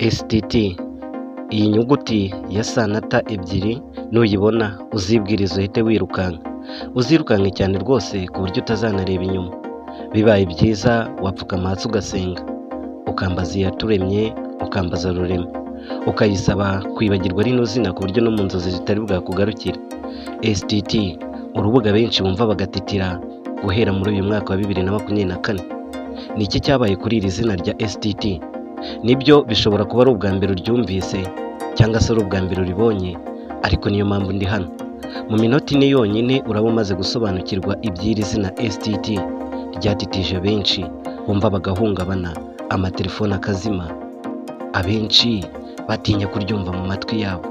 STT, iyi nyuguti ya sa na ta ebyiri nuyibona uzibwiriza uhite wirukanke cyane rwose ku buryo utazanareba inyuma. Bibaye byiza wapfukama hasi ugasenga, ukambaza iyaturemye, ukambaza rurema, ukayisaba kwibagirwa rino zina ku buryo no mu nzozi zitari bwakugarukire. STT, urubuga benshi bumva bagatitira guhera muri uyu mwaka wa 2024. Ni iki cyabaye kuri iri zina rya STT? Nibyo bishobora kuba ari ubwa mbere uryumvise cyangwa se ari ubwa mbere uribonye, ariko niyo mpamvu ndi hano. Mu minota ine yonyine uraba umaze gusobanukirwa iby'iri zina STT ryatitije benshi, bumva bagahungabana, amatelefone akazima, abenshi batinya kuryumva mu matwi yabo.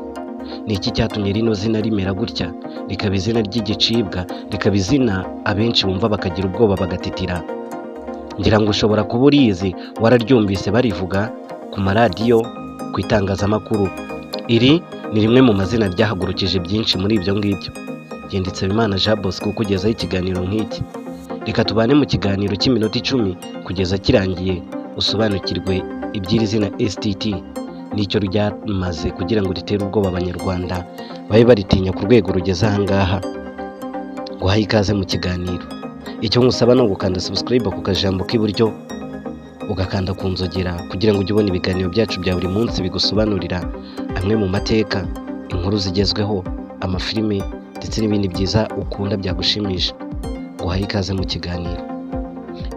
Ni iki cyatumye rino zina rimera gutya, rikaba izina ry'igicibwa, rikaba izina abenshi bumva bakagira ubwoba bagatitira? Ngira ngo ushobora kuba urizi, wararyumvise barivuga ku maradiyo, ku itangazamakuru. Iri ni rimwe mu mazina ryahagurukije byinshi muri ibyo ngibyo. Yenditse Imana Jean Bosco kugezaho ikiganiro nk'iki. Reka tubane mu kiganiro cy'iminota 10 kugeza kirangiye, usobanukirwe iby'iri zina STT n'icyo ryamaze kugira ngo ritere ubwoba abanyarwanda babe baritinya ku rwego rugeze aha ngaha. Guhaye ikaze mu kiganiro. Icyo ngusaba ni ugukanda subscribe ku kajambo k'iburyo, ugakanda ku nzogera kugira ngo ujye ubona ibiganiro byacu bya buri munsi bigusobanurira amwe mu mateka, inkuru zigezweho, amafilime ndetse n'ibindi byiza ukunda byagushimisha. Guhaye ikaze mu kiganiro.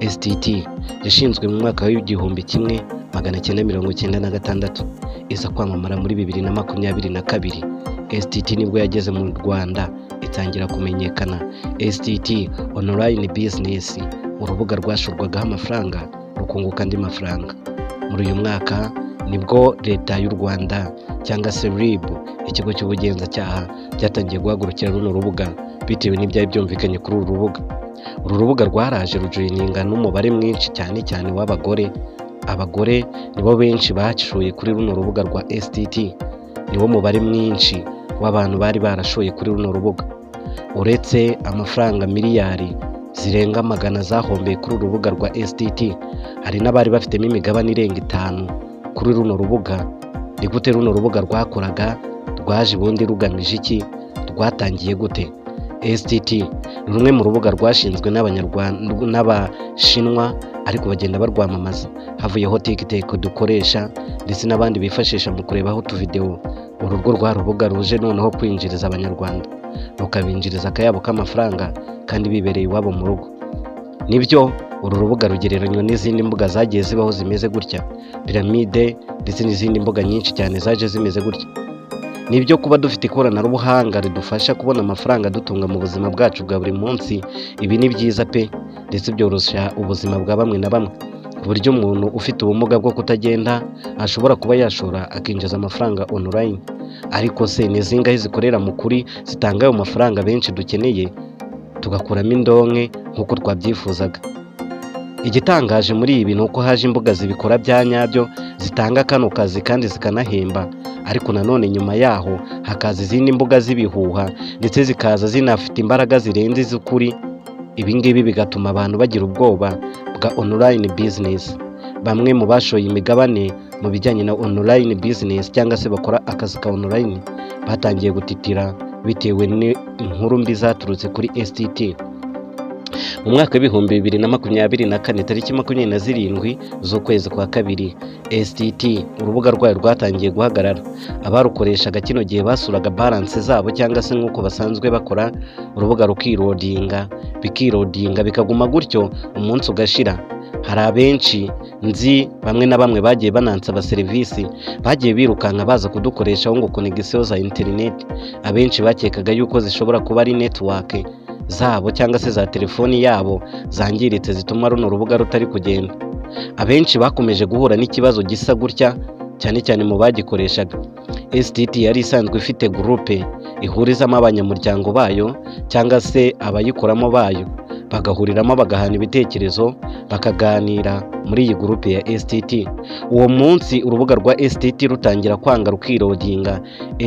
STT yashinzwe mu mwaka wa 1996, iza kwamamara muri 2022. STT nibwo yageze mu Rwanda itangira kumenyekana. STT online business, urubuga rwashorwagaho amafaranga rukunguka andi mafaranga. Muri uyu mwaka nibwo leta y'u Rwanda cyangwa se RIB, ikigo cy'ubugenzacyaha, byatangiye guhagurukira runo rubuga bitewe n'ibyari byumvikanye kuri uru rubuga. Uru rubuga rwaraje rujoyininga n'umubare mwinshi cyane cyane w'abagore. Abagore nibo benshi bashoye kuri runo rubuga rwa STT, niwo mubare mwinshi w'abantu bari barashoye kuri runo rubuga. Uretse amafaranga miliyari zirenga 100 zahombeye kuri uru rubuga rwa STT, hari n'abari bafitemo imigabane irenga 5 kuri runo rubuga. Ni gute runo rubuga rwakoraga? Rwaje ubundi rugamije iki? Rwatangiye gute? STT ni rumwe mu rubuga rwashinzwe n'Abanyarwanda n'Abashinwa, ariko bagenda barwamamaza. Havuyeho TikTok dukoresha ndetse n'abandi bifashisha mu kurebaho utuvideo. Uru rwo rwa rubuga ruje noneho kwinjiriza Abanyarwanda, rukabinjiriza akayabo k'amafaranga kandi bibereye iwabo mu rugo. Nibyo uru rubuga rugereranywa n'izindi mbuga zagiye zibaho zimeze gutya, Pyramide ndetse n'izindi mbuga nyinshi cyane zaje zimeze gutya. Nibyo kuba dufite ikoranabuhanga ridufasha kubona amafaranga dutunga mu buzima bwacu bwa buri munsi, ibi ni byiza pe, ndetse byoroshya ubuzima bwa bamwe na bamwe, ku buryo umuntu ufite ubumuga bwo kutagenda ashobora kuba yashora akinjiza amafaranga online. Ariko se ni zingahe zikorera mu kuri zitanga ayo mafaranga benshi dukeneye tugakuramo indonke nk'uko twabyifuzaga? Igitangaje muri ibi ni uko haje imbuga zibikora bya nyabyo, zitanga kano kazi kandi zikanahemba, ariko nanone nyuma yaho hakaza izindi mbuga z'ibihuha ndetse zikaza zinafite imbaraga zirenze iz'ukuri. Ibi ngibi bigatuma abantu bagira ubwoba bwa online business. Bamwe mu bashoye imigabane mu bijyanye na online business cyangwa se bakora akazi ka online batangiye gutitira bitewe n'inkuru mbi zaturutse kuri STT. Mu mwaka w'ibihumbi 2024 tariki 27 z'ukwezi kwa kabiri, STT urubuga rwayo rwatangiye guhagarara. Abarukoreshaga kino gihe basuraga balance zabo cyangwa se nk'uko basanzwe bakora, urubuga rukirodinga bikaguma gutyo umunsi ugashira. Hari abenshi nzi bamwe na bamwe bagiye banansa abaserivisi, bagiye birukanka baza kudukoreshaho ngo connection za internet. Abenshi bakekaga yuko zishobora kuba ari network zabo cyangwa se za telefoni yabo zangiritse zituma runo rubuga rutari kugenda. Abenshi bakomeje guhura n'ikibazo gisa gutya, cyane cyane mu bagikoreshaga. STT yari isanzwe ifite groupe ihurizamo abanyamuryango bayo cyangwa se abayikoramo bayo, bagahuriramo bagahana ibitekerezo, bakaganira muri iyi groupe ya STT. Uwo munsi urubuga rwa STT rutangira kwanga rukirodinga,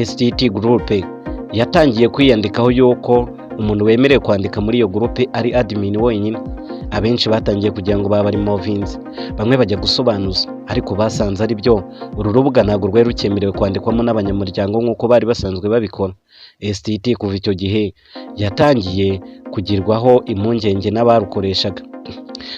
STT groupe yatangiye kwiyandikaho yuko umuntu wemerewe kwandika muri iyo groupe ari admin wenyine. abenshi batangiye kugira ngo baba ari movinzi, bamwe bajya gusobanuza ariko basanze ari byo. Uru rubuga ntabwo rwari rukemerewe kwandikwamo n'abanyamuryango nk'uko bari basanzwe babikora. STT kuva icyo gihe yatangiye kugirwaho impungenge n'abarukoreshaga.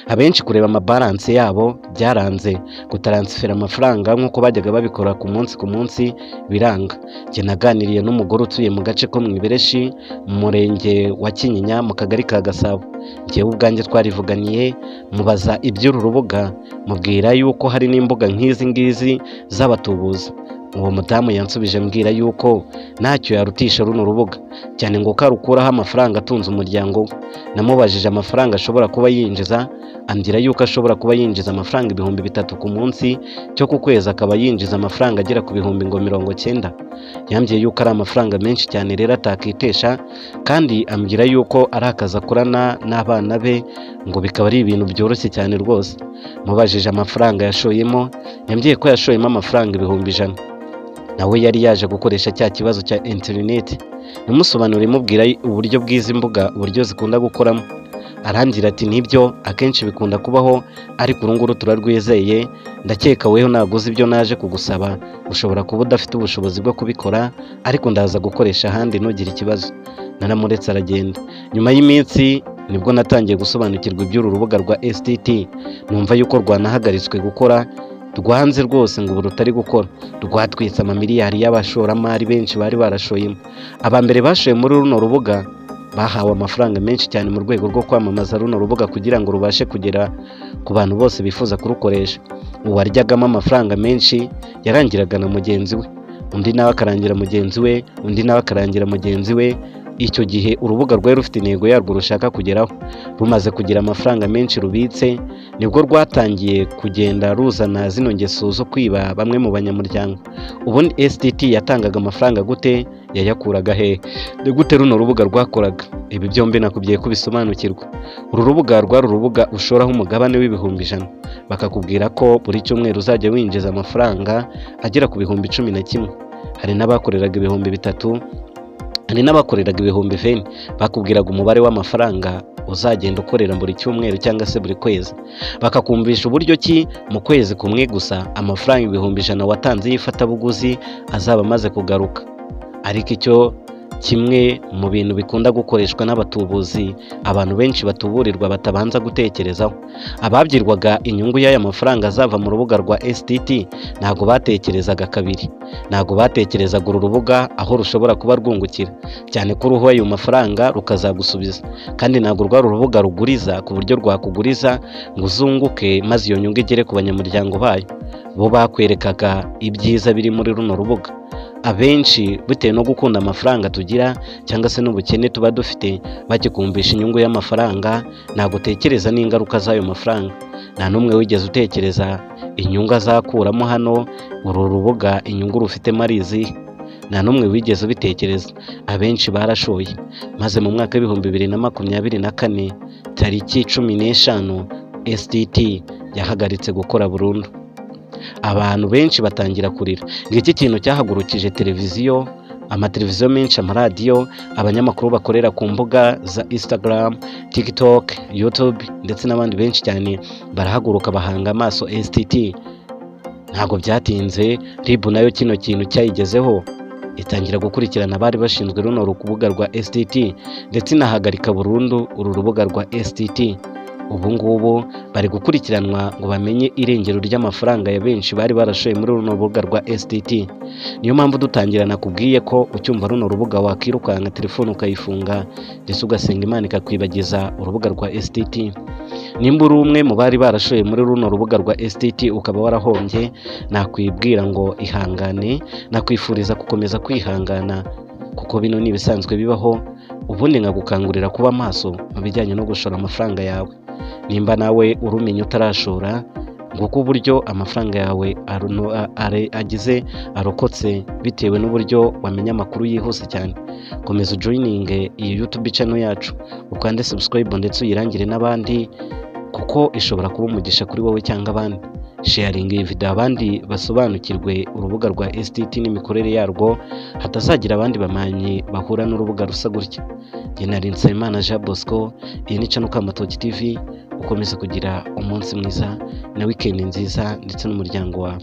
Abenshi kureba amabalanse yabo byaranze, gutaransifera amafaranga nk'uko bajyaga babikora ku munsi biranga. Njye naganiriye n'umugore utuye mu gace ko mu Ibereshi mu murenge wa Kinyinya mu kagari ka Gasabo. Njyewe ubwanjye twarivuganiye, mubaza iby'uru rubuga, mubwira yuko hari n'imbuga nk'izi ngizi z'abatubuzi. Uwo mudamu yansubije mbwira yuko ntacyo yarutisha runo rubuga, cyane ngo karukuraho amafaranga atunze umuryango we. Namubajije amafaranga ashobora kuba yinjiza, ambwira yuko ashobora kuba yinjiza amafaranga 3,000 ku munsi, cyo ku kwezi akaba yinjiza amafaranga agera ku 90,000. Yambwiye yuko ari amafaranga menshi cyane rero atakitesha, kandi ambwira yuko ari akazi akorana n'abana be, ngo bikaba ari ibintu byoroshye cyane rwose. Mubajije amafaranga yashoyemo, yambwiye ko yashoyemo amafaranga 100,000. Nawe yari yaje gukoresha cya kibazo cya interineti. Namusobanuriye mubwira uburyo bw'izi mbuga uburyo zikunda gukoramo. Arambwira ati nibyo akenshi bikunda kubaho, ariko urunguru turarwizeye, ndakeka weho naguze ibyo naje kugusaba ushobora kuba udafite ubushobozi bwo kubikora, ariko ndaza gukoresha ahandi ntugire ikibazo. Naramuretse aragenda. Nyuma y'iminsi nibwo natangiye gusobanukirwa iby'uru rubuga rwa STT, numva yuko rwanahagaritswe gukora, rwanze rwose ngo ubu rutari gukora, rwatwitse amamiliyari y'abashoramari benshi bari barashoyemo. Abambere bashoye muri runo rubuga bahawe amafaranga menshi cyane mu rwego rwo kwamamaza runo rubuga kugira ngo rubashe kugera ku bantu bose bifuza kurukoresha. Uwaryagamo amafaranga menshi yarangiraga na mugenzi we, undi nawe akarangira mugenzi we, undi nawe akarangira mugenzi we. Icyo gihe urubuga rwari rufite intego yarwo rushaka kugeraho. Rumaze kugira amafaranga menshi rubitse, nibwo rwatangiye kugenda ruzana zino ngeso zo kwiba bamwe mu banyamuryango. Ubundi STT yatangaga amafaranga gute? Yayakuraga he? Ni gute runo rubuga rwakoraga? Ibi byombi nakubwiye kubisobanukirwa. Uru rubuga rwari urubuga ushoraho umugabane w'100,000, bakakubwira ko buri cyumweru uzajya winjiza amafaranga agera ku 11,000. Hari n'abakoreraga 3,000, hari n'abakoreraga 20,000. Bakubwiraga umubare w'amafaranga uzagenda ukorera buri cyumweru cyangwa se buri kwezi, bakakumvisha uburyo ki mu kwezi kumwe gusa amafaranga 100,000 watanze y'ifatabuguzi azaba amaze kugaruka. Ariko icyo kimwe mu bintu bikunda gukoreshwa n'abatubuzi, abantu benshi batuburirwa batabanza gutekerezaho. Ababyirwaga inyungu y'aya mafaranga azava mu rubuga rwa STT ntabwo batekerezaga kabiri, ntabwo batekerezaga uru rubuga aho rushobora kuba rwungukira, cyane ko uruhu ayo mafaranga rukazagusubiza. Kandi ntabwo rwari urubuga ruguriza ku buryo rwakuguriza ngo uzunguke maze iyo nyungu igere ku banyamuryango bayo. Bo bakwerekaga ibyiza biri muri runo rubuga. Abenshi bitewe no gukunda amafaranga tugira cyangwa se n'ubukene tuba dufite, bakikumvisha inyungu y'amafaranga, ntabwo utekereza n'ingaruka z'ayo mafaranga. Nta n'umwe wigeze utekereza inyungu azakuramo hano uru rubuga, inyungu rufitemo ari izihe? Nta n'umwe wigeze ubitekereza. Abenshi barashoye, maze mu mwaka w'2024 tariki 15 STT yahagaritse gukora burundu. Abantu benshi batangira kurira. Ngiki kintu cyahagurukije televiziyo, amateleviziyo menshi, amaradiyo, abanyamakuru bakorera ku mbuga za Instagram, TikTok, YouTube ndetse n'abandi benshi cyane barahaguruka bahanga amaso STT. Ntabwo byatinze, RIB nayo kino kintu cyayigezeho, itangira gukurikirana abari bashinzwe runo rubuga rwa STT ndetse inahagarika burundu uru rubuga rwa STT. Ubu ngubu bari gukurikiranwa ngo bamenye irengero ry'amafaranga ya benshi bari barashoye muri runo rubuga rwa STT. Niyo mpamvu dutangira nakubwiye ko ucyumva runo rubuga wakirukanka telefone ukayifunga ndetse ugasenga Imana ikakwibagiza urubuga rwa STT. Nimba uri umwe mu bari barashoye muri runo rubuga rwa STT ukaba warahombye, nakwibwira ngo ihangane, nakwifuriza gukomeza kwihangana kuko bino ni ibisanzwe bibaho. Ubundi nkagukangurira kuba maso mu bijyanye no gushora amafaranga yawe. Nimba nawe urumenya utarashora, nguko uburyo amafaranga yawe arokotse bitewe n'uburyo wamenya amakuru yihuse cyane. Komeza ujoininge iyi YouTube channel yacu, ukande subscribe ndetse uyirangire n'abandi kuko ishobora kuba umugisha kuri wowe cyangwa abandi. Sharing iyi video abandi basobanukirwe urubuga rwa STT n'imikorere yarwo, hatazagira abandi bamanyi bahura n'urubuga rusa gutya. Jye nari Nsabimana Jean Bosco, iyi ni channel Kamatoki TV. ukomeze kugira umunsi mwiza na weekend nziza ndetse n'umuryango wawe.